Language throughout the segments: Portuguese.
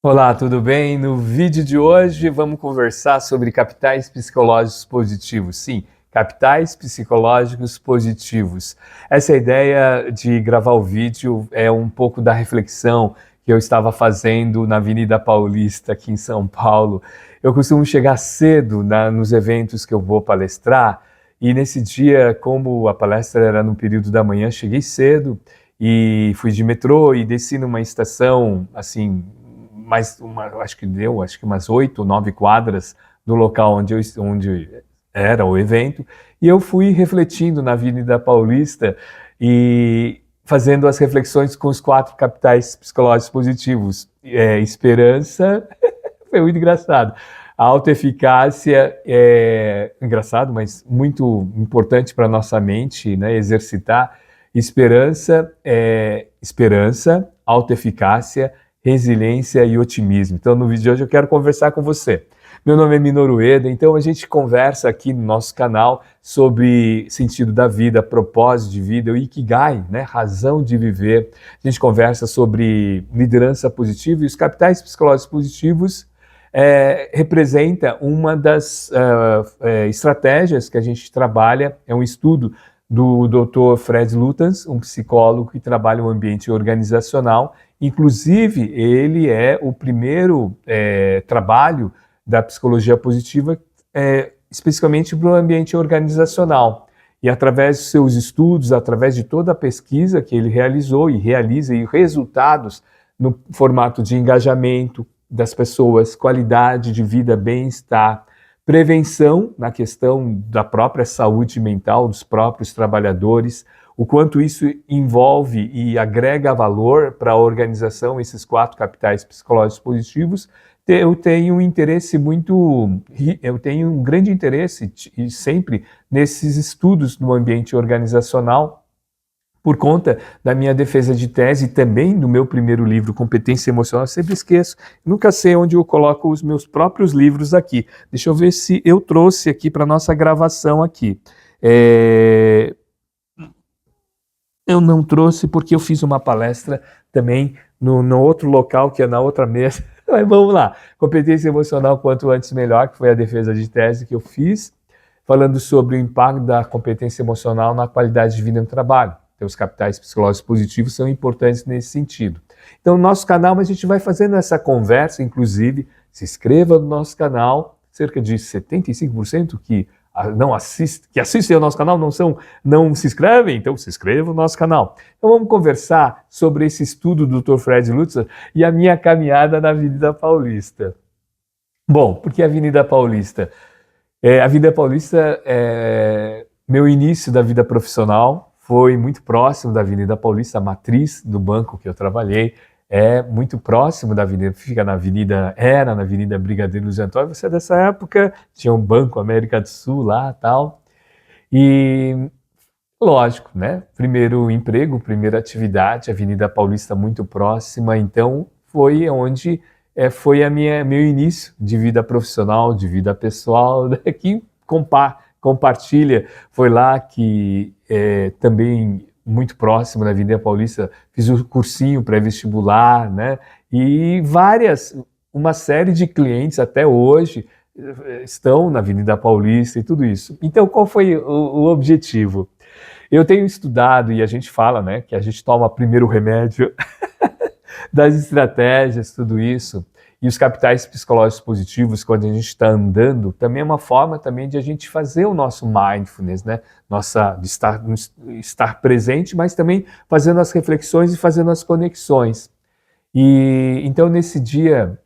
Olá, tudo bem? No vídeo de hoje vamos conversar sobre capitais psicológicos positivos. Sim, capitais psicológicos positivos. Essa ideia de gravar o vídeo é um pouco da reflexão que eu estava fazendo na Avenida Paulista, aqui em São Paulo. Eu costumo chegar cedo nos eventos que eu vou palestrar, e nesse dia, como a palestra era no período da manhã, cheguei cedo e fui de metrô e desci numa estação assim acho que umas 8, 9 quadras do local onde era o evento, e eu fui refletindo na Avenida Paulista e fazendo as reflexões com os 4 capitais psicológicos positivos. Esperança, foi muito engraçado. A autoeficácia é engraçado, mas muito importante para a nossa mente, né, exercitar. Esperança, autoeficácia, resiliência e otimismo. Então, no vídeo de hoje eu quero conversar com você. Meu nome é Minoru Ueda, então a gente conversa aqui no nosso canal sobre sentido da vida, propósito de vida, o Ikigai, né? Razão de viver. A gente conversa sobre liderança positiva, e os capitais psicológicos positivos representa uma das estratégias que a gente trabalha, é um estudo do Dr. Fred Luttans, um psicólogo que trabalha o ambiente organizacional. Inclusive, ele é o primeiro trabalho da psicologia positiva especificamente para o ambiente organizacional. E através dos seus estudos, através de toda a pesquisa que ele realizou e realiza, e resultados no formato de engajamento das pessoas, qualidade de vida, bem-estar, prevenção na questão da própria saúde mental dos próprios trabalhadores, o quanto isso envolve e agrega valor para a organização, esses 4 capitais psicológicos positivos. Eu tenho um grande interesse e sempre nesses estudos no ambiente organizacional, por conta da minha defesa de tese e também do meu primeiro livro, Competência Emocional. Eu sempre esqueço, nunca sei onde eu coloco os meus próprios livros aqui. Deixa eu ver se eu trouxe aqui para a nossa gravação aqui. Eu não trouxe porque eu fiz uma palestra também no outro local, que é na outra mesa. Mas vamos lá. Competência Emocional Quanto Antes Melhor, que foi a defesa de tese que eu fiz, falando sobre o impacto da competência emocional na qualidade de vida no trabalho. Então, os capitais psicológicos positivos são importantes nesse sentido. Então, no nosso canal, a gente vai fazendo essa conversa, inclusive, se inscreva no nosso canal, cerca de 75% que assistem ao nosso canal não se inscrevem, então se inscreva no nosso canal. Então vamos conversar sobre esse estudo do Dr. Fred Luttans e a minha caminhada na Avenida Paulista. Bom, por que a Avenida Paulista? A Avenida Paulista, meu início da vida profissional foi muito próximo da Avenida Paulista, a matriz do banco que eu trabalhei, muito próximo da avenida, era na Avenida Brigadeiro Luiz Antônio. Você é dessa época, tinha um Banco América do Sul lá e tal. E, lógico, né? Primeiro emprego, primeira atividade, Avenida Paulista muito próxima, então foi onde foi meu início de vida profissional, de vida pessoal, né? Que compartilha. Foi lá que também muito próximo da Avenida Paulista, fiz o cursinho pré-vestibular, né? E uma série de clientes até hoje estão na Avenida Paulista e tudo isso. Então, qual foi o objetivo? Eu tenho estudado, e a gente fala, né, que a gente toma primeiro o remédio das estratégias, tudo isso, e os capitais psicológicos positivos, quando a gente está andando, também é uma forma também de a gente fazer o nosso mindfulness, né? De estar presente, mas também fazendo as reflexões e fazendo as conexões. E então nesse dia,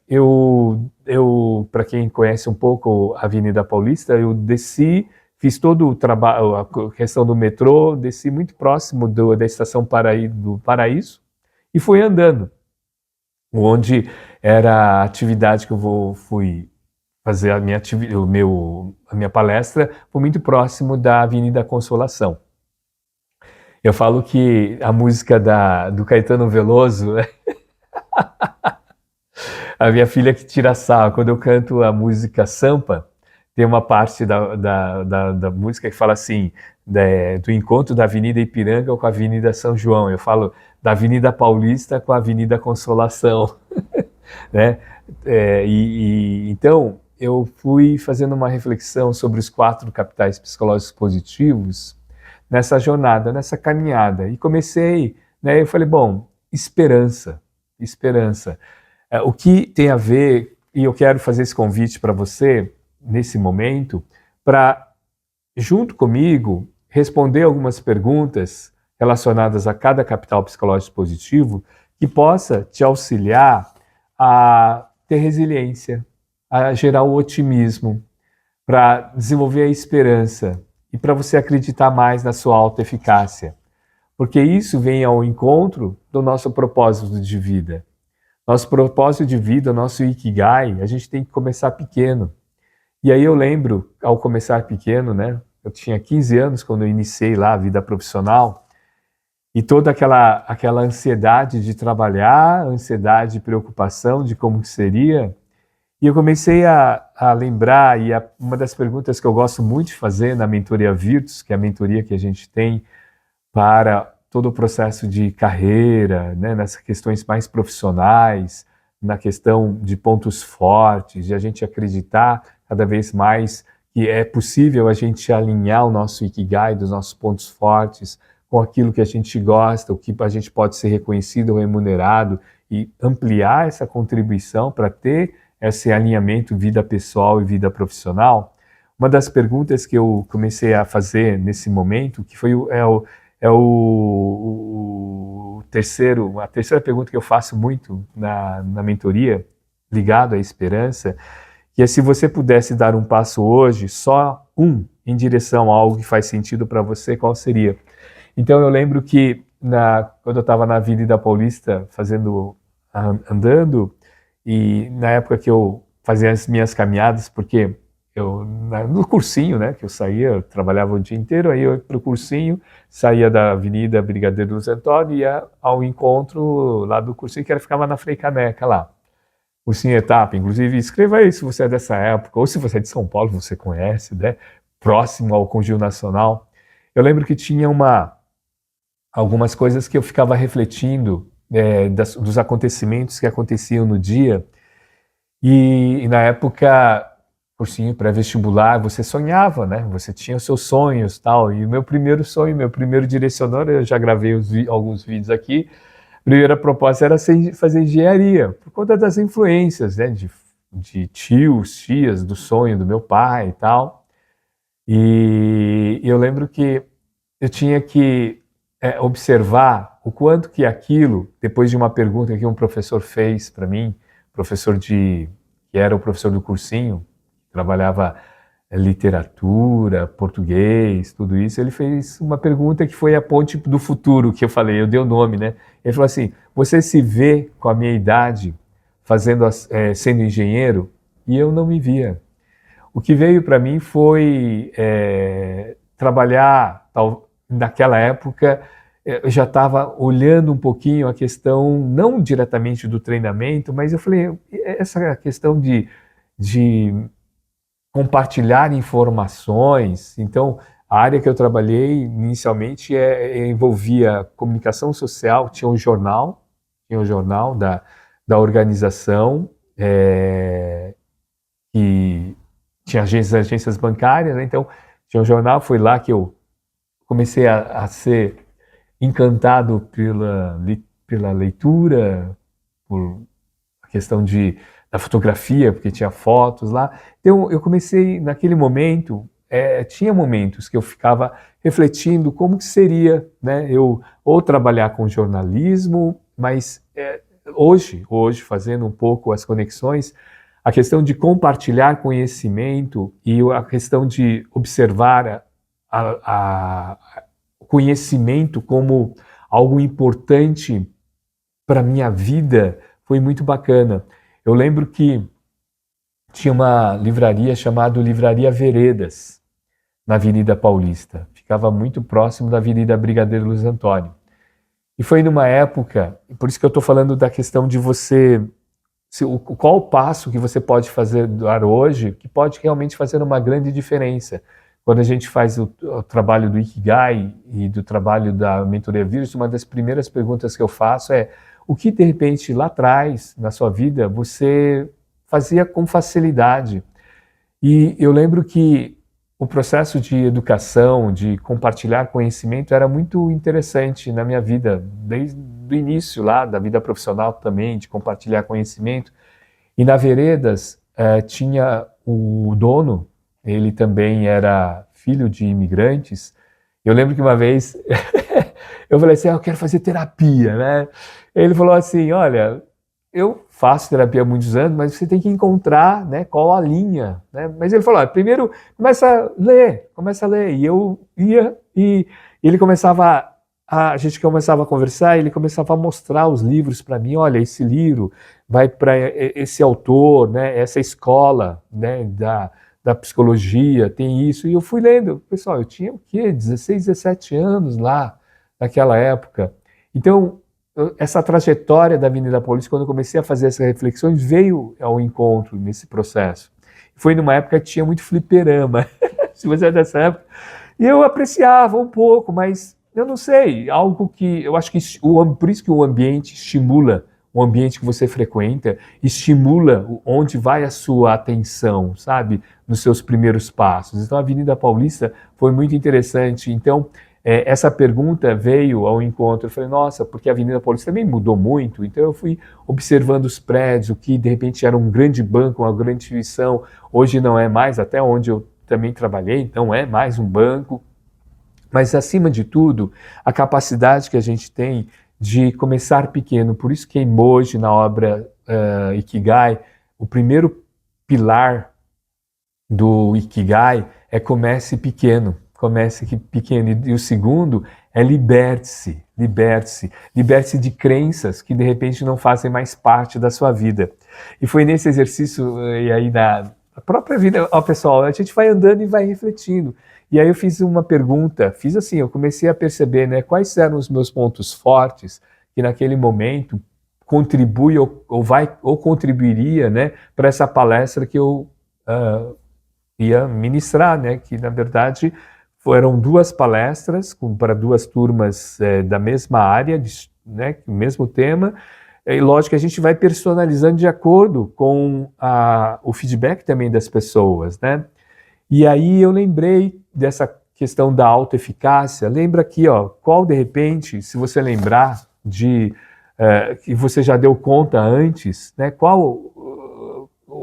para quem conhece um pouco a Avenida Paulista, eu desci, fiz todo o trabalho, a questão do metrô, desci muito próximo da estação do Paraíso e fui andando, onde era a atividade que fui fazer a minha palestra, foi muito próximo da Avenida Consolação. Eu falo que a música do Caetano Veloso, a minha filha que tira sarro, quando eu canto a música Sampa, tem uma parte da música que fala assim, do encontro da Avenida Ipiranga com a Avenida São João. Eu falo da Avenida Paulista com a Avenida Consolação. né? Então, eu fui fazendo uma reflexão sobre os 4 capitais psicológicos positivos nessa jornada, nessa caminhada. E comecei, né? Eu falei, bom, esperança, esperança. O que tem a ver, e eu quero fazer esse convite para você, nesse momento, para, junto comigo, responder algumas perguntas relacionadas a cada capital psicológico positivo, que possa te auxiliar a ter resiliência, a gerar o otimismo, para desenvolver a esperança e para você acreditar mais na sua autoeficácia. Porque isso vem ao encontro do nosso propósito de vida. Nosso propósito de vida, nosso Ikigai, a gente tem que começar pequeno. E aí eu lembro, ao começar pequeno, né? Eu tinha 15 anos quando eu iniciei lá a vida profissional, e toda aquela ansiedade de trabalhar, ansiedade e preocupação de como que seria. E eu comecei a lembrar, e uma das perguntas que eu gosto muito de fazer na mentoria Virtus, que é a mentoria que a gente tem para todo o processo de carreira, né, nessas questões mais profissionais, na questão de pontos fortes, de a gente acreditar cada vez mais que é possível a gente alinhar o nosso Ikigai dos nossos pontos fortes com aquilo que a gente gosta, o que a gente pode ser reconhecido ou remunerado, e ampliar essa contribuição para ter esse alinhamento vida pessoal e vida profissional. Uma das perguntas que eu comecei a fazer nesse momento, que foi a terceira pergunta que eu faço muito na mentoria, ligado à esperança, que é: se você pudesse dar um passo hoje, só um, em direção a algo que faz sentido para você, qual seria? Então eu lembro que quando eu estava na Avenida Paulista andando, e na época que eu fazia as minhas caminhadas, porque no cursinho, né, que eu saía, eu trabalhava o dia inteiro, aí eu ia para o cursinho, saía da Avenida Brigadeiro Luiz Antônio e ia ao encontro lá do cursinho, que ficava na Frei Caneca lá. Cursinho Etapa, inclusive, escreva aí se você é dessa época, ou se você é de São Paulo, você conhece, né, próximo ao Conjunto Nacional. Eu lembro que tinha algumas coisas que eu ficava refletindo dos acontecimentos que aconteciam no dia, e na época, cursinho pré-vestibular, você sonhava, né? Você tinha os seus sonhos, tal. E o meu primeiro sonho, meu primeiro direcionador, eu já gravei alguns vídeos aqui. A primeira proposta era fazer engenharia, por conta das influências, né? De tios, tias, do sonho do meu pai e tal. E eu lembro que eu tinha que observar o quanto que aquilo, depois de uma pergunta que um professor fez para mim, que era o professor do cursinho, trabalhava literatura, português, tudo isso, ele fez uma pergunta que foi a ponte do futuro, que eu falei, eu dei o nome, né? Ele falou assim: você se vê com a minha idade sendo engenheiro? E eu não me via. O que veio para mim foi trabalhar, naquela época, eu já estava olhando um pouquinho a questão, não diretamente do treinamento, mas eu falei, essa questão de compartilhar informações. Então, a área que eu trabalhei inicialmente envolvia comunicação social, tinha um jornal da organização, que tinha agências bancárias, né? Então tinha um jornal, foi lá que eu comecei a ser encantado pela leitura, por a questão da fotografia, porque tinha fotos lá. Então eu comecei, naquele momento, tinha momentos que eu ficava refletindo como que seria, né, eu ou trabalhar com jornalismo, mas hoje, fazendo um pouco as conexões, a questão de compartilhar conhecimento e a questão de observar o conhecimento como algo importante para a minha vida foi muito bacana. Eu lembro que tinha uma livraria chamada Livraria Veredas, na Avenida Paulista. Ficava muito próximo da Avenida Brigadeiro Luiz Antônio. E foi numa época, por isso que eu estou falando da questão de qual o passo que você pode dar hoje que pode realmente fazer uma grande diferença. Quando a gente faz o trabalho do Ikigai e do trabalho da mentoria Virtus, uma das primeiras perguntas que eu faço é: o que de repente lá atrás, na sua vida, você fazia com facilidade. E eu lembro que o processo de educação, de compartilhar conhecimento era muito interessante na minha vida, desde o início lá da vida profissional também, de compartilhar conhecimento. E na Veredas tinha o dono, ele também era filho de imigrantes. Eu lembro que uma vez eu falei assim, eu quero fazer terapia, né? Ele falou assim, olha, eu faço terapia há muitos anos, mas você tem que encontrar, né, qual a linha, né? Mas ele falou, primeiro começa a ler. E eu ia e ele começava a gente começava a conversar, ele começava a mostrar os livros para mim, olha, esse livro vai para esse autor, né, essa escola, né, da psicologia, tem isso. E eu fui lendo. Pessoal, eu tinha o quê? 16, 17 anos lá, naquela época. Então, essa trajetória da Avenida Paulista, quando eu comecei a fazer essas reflexões, veio ao encontro nesse processo. Foi numa época que tinha muito fliperama, se você é dessa época. E eu apreciava um pouco, mas eu não sei, algo que eu acho que por isso que o ambiente estimula, o ambiente que você frequenta, estimula onde vai a sua atenção, sabe? Nos seus primeiros passos. Então a Avenida Paulista foi muito interessante. Então, essa pergunta veio ao encontro. Eu falei, nossa, porque a Avenida Paulista também mudou muito. Então eu fui observando os prédios, o que de repente era um grande banco, uma grande instituição, hoje não é mais, até onde eu também trabalhei, então é mais um banco. Mas acima de tudo, a capacidade que a gente tem de começar pequeno. Por isso que em Emoji, na obra Ikigai, o primeiro pilar do Ikigai é comece pequeno. Comece pequeno. E o segundo é liberte-se, liberte-se. Liberte-se de crenças que de repente não fazem mais parte da sua vida. E foi nesse exercício, e aí na própria vida, ó, pessoal, a gente vai andando e vai refletindo. E aí eu fiz uma pergunta, fiz assim, eu comecei a perceber, né, quais eram os meus pontos fortes que naquele momento contribui ou contribuiria, né, para essa palestra que eu ia ministrar, né, que na verdade foram duas palestras para duas turmas da mesma área, né, o mesmo tema. E lógico que a gente vai personalizando de acordo com o feedback também das pessoas, né? E aí eu lembrei dessa questão da autoeficácia. Lembra aqui, ó, qual de repente, se você lembrar que você já deu conta antes, né? Qual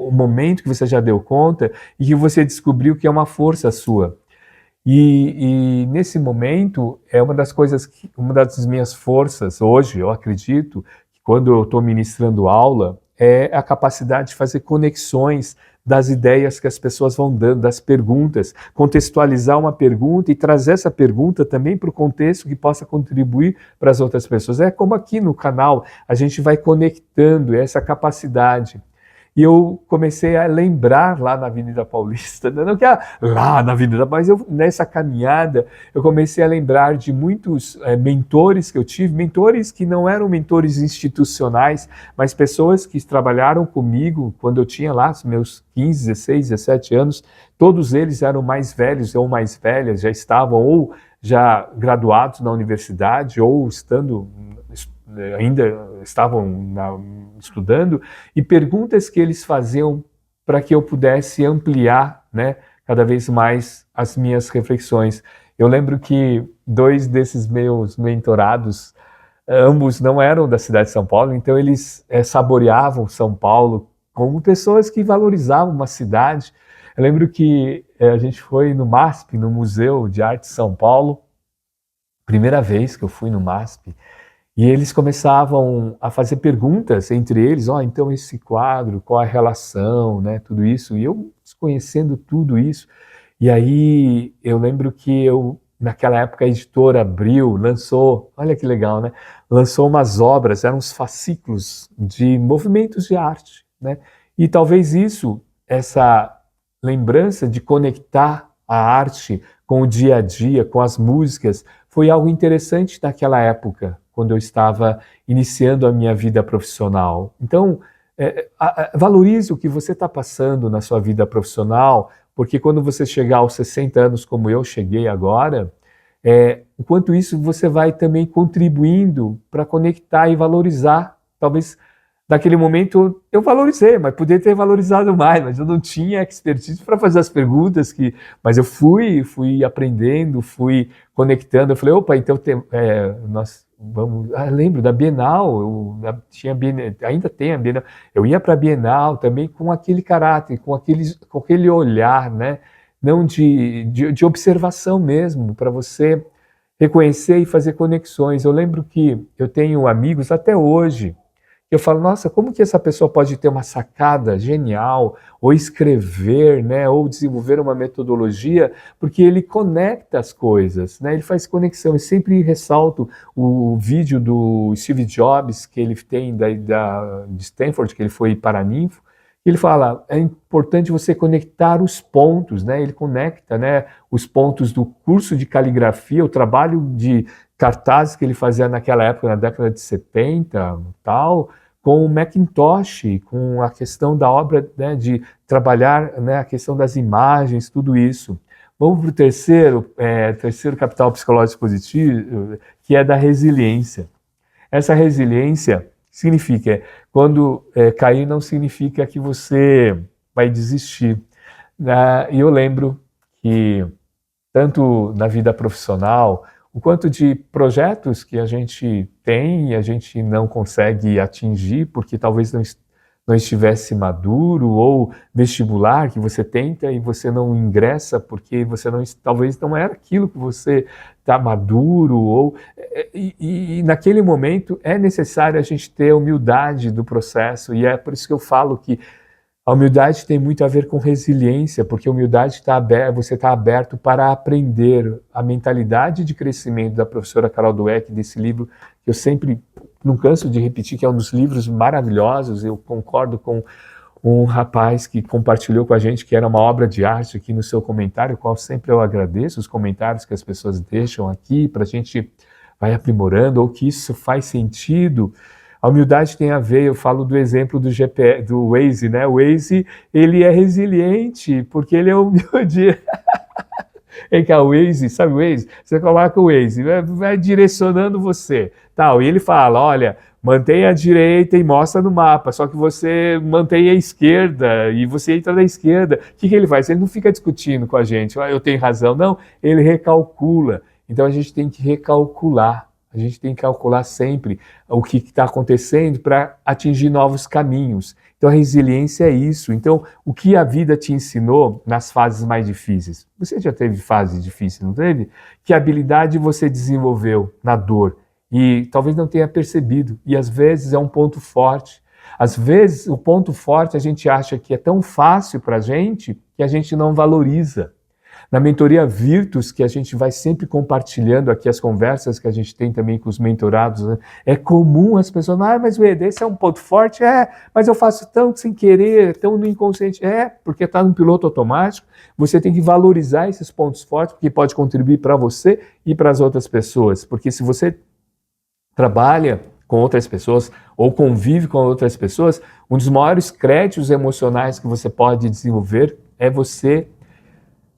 o momento que você já deu conta e que você descobriu que é uma força sua. E nesse momento é uma das minhas forças hoje, eu acredito, que quando eu estou ministrando aula, é a capacidade de fazer conexões das ideias que as pessoas vão dando, das perguntas, contextualizar uma pergunta e trazer essa pergunta também para o contexto que possa contribuir para as outras pessoas. É como aqui no canal, a gente vai conectando essa capacidade. E eu comecei a lembrar lá na Avenida Paulista, não que lá na Avenida, mas nessa caminhada eu comecei a lembrar de muitos mentores que eu tive, mentores que não eram mentores institucionais, mas pessoas que trabalharam comigo quando eu tinha lá os meus 15, 16, 17 anos, todos eles eram mais velhos ou mais velhas, já estavam ou já graduados na universidade ou ainda estavam estudando, e perguntas que eles faziam para que eu pudesse ampliar, né, cada vez mais as minhas reflexões. Eu lembro que dois desses meus mentorados, ambos não eram da cidade de São Paulo, então eles saboreavam São Paulo como pessoas que valorizavam uma cidade. Eu lembro que a gente foi no MASP, no Museu de Arte de São Paulo, primeira vez que eu fui no MASP, e eles começavam a fazer perguntas entre eles, então esse quadro, qual a relação, né, tudo isso, e eu desconhecendo tudo isso. E aí eu lembro que naquela época a editora Abril lançou, olha que legal, né, lançou umas obras, eram uns fascículos de movimentos de arte, né, e talvez essa lembrança de conectar a arte com o dia a dia, com as músicas, foi algo interessante naquela época, quando eu estava iniciando a minha vida profissional. Então, valorize o que você está passando na sua vida profissional, porque quando você chegar aos 60 anos, como eu cheguei agora, Enquanto isso, você vai também contribuindo para conectar e valorizar. Talvez naquele momento eu valorizei, mas poderia ter valorizado mais, mas eu não tinha expertise para fazer as perguntas, mas eu fui aprendendo, fui conectando. Eu falei, opa, então nós vamos. Lembro da Bienal, tinha Bienal, ainda tem a Bienal. Eu ia para a Bienal também com aquele caráter, com aquele olhar, né? Não de observação mesmo, para você reconhecer e fazer conexões. Eu lembro que eu tenho amigos até hoje, eu falo, nossa, como que essa pessoa pode ter uma sacada genial, ou escrever, né, ou desenvolver uma metodologia, porque ele conecta as coisas, né, ele faz conexão. Eu sempre ressalto o vídeo do Steve Jobs, que ele tem de Stanford, que ele foi paraninfo, ele fala, é importante você conectar os pontos, né, ele conecta, né, os pontos do curso de caligrafia, o trabalho de cartazes que ele fazia naquela época, na década de 70, tal, com o Macintosh, com a questão da obra, né, de trabalhar, né, a questão das imagens, tudo isso. Vamos para o terceiro capital psicológico positivo, que é da resiliência. Essa resiliência significa, quando cair não significa que você vai desistir. E eu lembro que, tanto na vida profissional, o quanto de projetos que a gente tem e a gente não consegue atingir porque talvez não estivesse maduro, ou vestibular que você tenta e você não ingressa porque talvez não era aquilo que você está maduro, e naquele momento é necessário a gente ter a humildade do processo, e é por isso que eu falo que a humildade tem muito a ver com resiliência, porque a humildade você está aberto para aprender. A mentalidade de crescimento da professora Carol Dweck, desse livro, que eu sempre não canso de repetir, que é um dos livros maravilhosos. Eu concordo com um rapaz que compartilhou com a gente que era uma obra de arte aqui no seu comentário, qual sempre eu agradeço os comentários que as pessoas deixam aqui, para a gente vai aprimorando, ou que isso faz sentido. A humildade tem a ver, eu falo do exemplo do GPS, do Waze, né? O Waze, ele é resiliente, porque ele é humilde. É que a Waze, sabe o Waze? Você coloca o Waze, vai direcionando você, tal, e ele fala, olha, mantenha a direita e mostra no mapa, só que você mantém a esquerda e você entra na esquerda. O que ele faz? Ele não fica discutindo com a gente, eu tenho razão, não, ele recalcula. Então a gente tem que recalcular. A gente tem que calcular sempre o que está acontecendo para atingir novos caminhos. Então a resiliência é isso. Então o que a vida te ensinou nas fases mais difíceis? Você já teve fase difícil, não teve? Que habilidade você desenvolveu na dor? E talvez não tenha percebido. E às vezes é um ponto forte. Às vezes o ponto forte a gente acha que é tão fácil para a gente que a gente não valoriza. Na mentoria Virtus, que a gente vai sempre compartilhando aqui as conversas que a gente tem também com os mentorados, né? É comum as pessoas, mas esse é um ponto forte, mas eu faço tanto sem querer, tão no inconsciente, porque está no piloto automático. Você tem que valorizar esses pontos fortes, porque pode contribuir para você e para as outras pessoas, porque se você trabalha com outras pessoas ou convive com outras pessoas, um dos maiores créditos emocionais que você pode desenvolver é você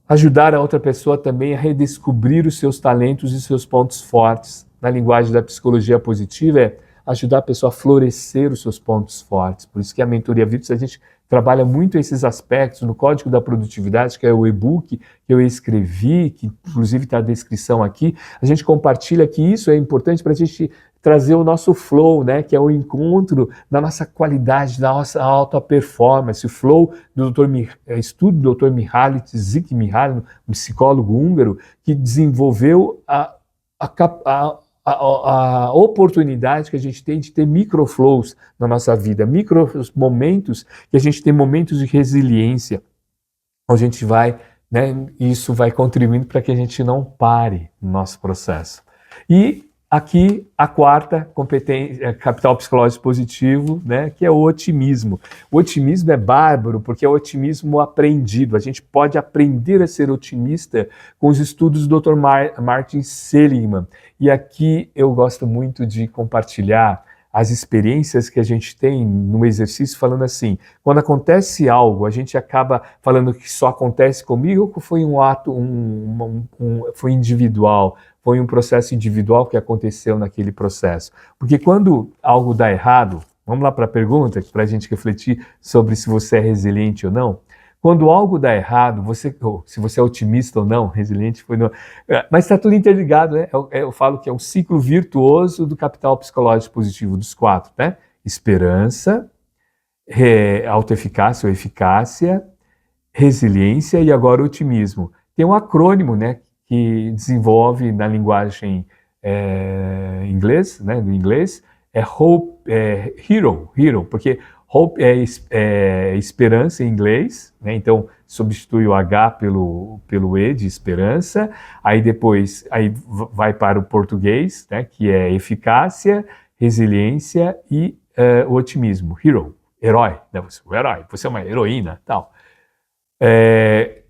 ajudar a outra pessoa também a redescobrir os seus talentos e seus pontos fortes. Na linguagem da psicologia positiva é ajudar a pessoa a florescer os seus pontos fortes. Por isso que a mentoria Virtus, a gente trabalha muito esses aspectos no Código da Produtividade, que é o e-book que eu escrevi, que inclusive está a descrição aqui. A gente compartilha que isso é importante para a gente trazer o nosso flow, né, que é o encontro da nossa qualidade, da nossa alta performance. O flow do estudo do Dr. Mihaly Csikszentmihalyi, um psicólogo húngaro, que desenvolveu a oportunidade que a gente tem de ter microflows na nossa vida, momentos que a gente tem momentos de resiliência, onde a gente vai, né, isso vai contribuindo para que a gente não pare no nosso processo. E aqui a quarta competência, capital psicológico positivo, né, que é o otimismo. O otimismo é bárbaro porque é o otimismo aprendido. A gente pode aprender a ser otimista com os estudos do Dr. Martin Seligman. E aqui eu gosto muito de compartilhar as experiências que a gente tem no exercício, falando assim, quando acontece algo, a gente acaba falando que só acontece comigo ou que foi um ato, foi individual, foi um processo individual que aconteceu naquele processo. Porque quando algo dá errado, vamos lá para a pergunta, para a gente refletir sobre se você é resiliente ou não. Quando algo dá errado, se você é otimista ou não, resiliente foi não. Mas está tudo interligado, né? Eu falo que é um ciclo virtuoso do capital psicológico positivo, dos 4, né? Esperança, autoeficácia ou eficácia, resiliência e agora otimismo. Tem um acrônimo, né, que desenvolve na linguagem inglês, né, do inglês, Hope, Hero, porque Hope é esperança em inglês, né, então substitui o H pelo E de esperança, aí depois vai para o português, né, que é eficácia, resiliência e o otimismo, Hero, herói, né, você é uma heroína, tal.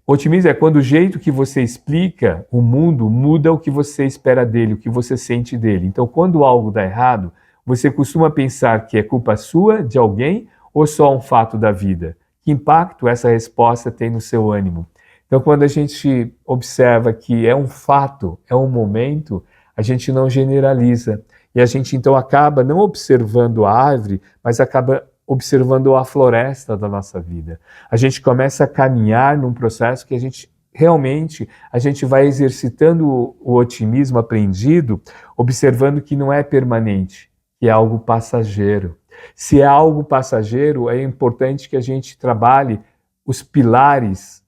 Otimismo é quando o jeito que você explica o mundo muda o que você espera dele, o que você sente dele. Então, quando algo dá errado, você costuma pensar que é culpa sua, de alguém, ou só um fato da vida? Que impacto essa resposta tem no seu ânimo? Então, quando a gente observa que é um fato, é um momento, a gente não generaliza. E a gente, então, acaba não observando a árvore, mas acaba observando a floresta da nossa vida. A gente começa a caminhar num processo que a gente vai exercitando o otimismo aprendido, observando que não é permanente, que é algo passageiro. Se é algo passageiro, é importante que a gente trabalhe os pilares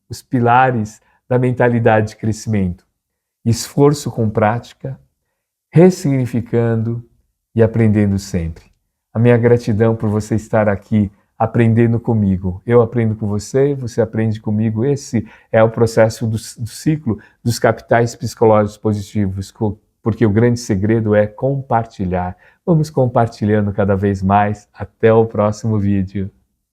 da mentalidade de crescimento. Esforço com prática, ressignificando e aprendendo sempre. A minha gratidão por você estar aqui aprendendo comigo. Eu aprendo com você, você aprende comigo. Esse é o processo do ciclo dos capitais psicológicos positivos, porque o grande segredo é compartilhar. Vamos compartilhando cada vez mais. Até o próximo vídeo.